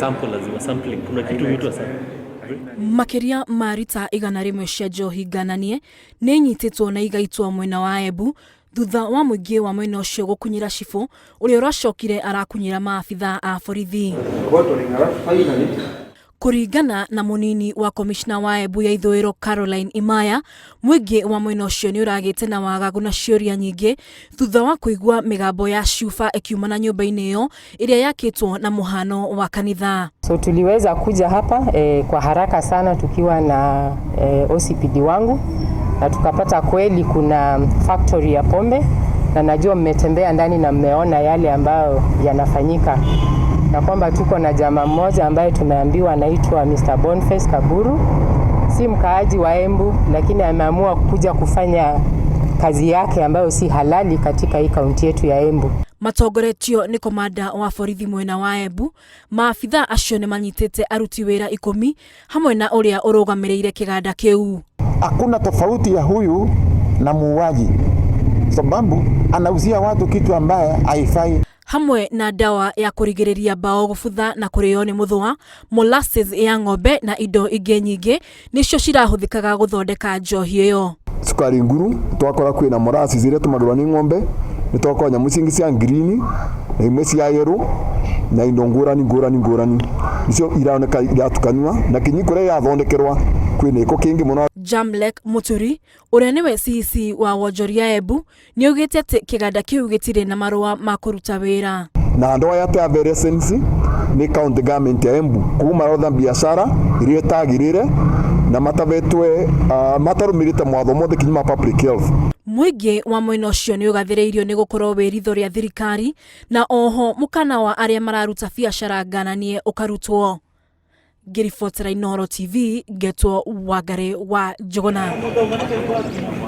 sample lazima sampling kuna kitu huitwa sana. Makiria marita igana rimwe cia njohi ngananie nĩ nyitĩtwo na igaitwo mwena wa Embu thutha wa mũingĩ wa mwena ũcio gũkunyĩra cibũ ũrĩa ũracokire arakunyĩra maabitha a borithi. Kũringana na mũnini wa komishna wa Embu ya ithũĩro Caroline Imaya, mũingĩ wa mwena ũcio nĩ ũragĩte na wagagu na ciũria nyingĩ thutha wa kũigua mĩgambo ya cuba ĩkiumana nyũmba-inĩ ĩyo ĩrĩa yakĩtwo na muhiano wa kanitha. So tuliweza kuja hapa kwa haraka sana tukiwa na OCPD wangu na tukapata kweli kuna factory ya pombe na najua mmetembea ndani na mmeona yale ambayo yanafanyika. Na kwamba tuko na jamaa mmoja ambaye tumeambiwa anaitwa Mr. Boniface Kaburu. Si mkaaji wa Embu lakini ameamua kuja kufanya kazi yake ambayo si halali katika hii kaunti yetu ya Embu. Matongoretio ni komanda wa borithi mwena wa Embu, maabitha acio nĩ manyitĩte aruti wĩra 10 hamwe na ũrĩa ũrũgamĩrĩire kĩganda kĩu. Hakuna tofauti ya huyu na muuaji, sababu anauzia watu kitu ambaye haifai. Hamwe na dawa ya kũrigĩrĩria mbao gũbutha na kũrĩo nĩ mũthũa, molasses ya ng'ombe na indo ingĩ nyingĩ nĩcio cirahũthĩkaga gũthondeka njohi ĩyo. Sukari nguru twakora kwĩna molasses zile tumagĩrwo nĩ ng'ombe, nĩ twakora nyamũ cingĩ cia green na imwe cia yellow na indo ngũrani nicio ironeka iratukanwa na kinyiko rĩa yathondekerwa kwĩna iko kĩngĩ mũno. Jamlek Muturi ũrĩa nĩwe CC wa wonjoria Embu nĩ augĩte atĩ kĩganda kĩu gĩtirĩ na marũa ma kũruta wĩra. Na andũ aya ta license nĩ county government ya Embu kuma rotha biashara iria tagirire na matavetwe matarũmĩrĩte mawatho mothe kinyuma public health. Mũingĩ wa mwena ũcio nĩ ũgathĩrĩirio nĩ gũkorwo wĩritho rĩa thirikari na oho mũkana wa arĩa mararuta biashara ngananie ũkarutwo. Ngĩribotera Inooro TV, Guitwo Wangari wa Njogona.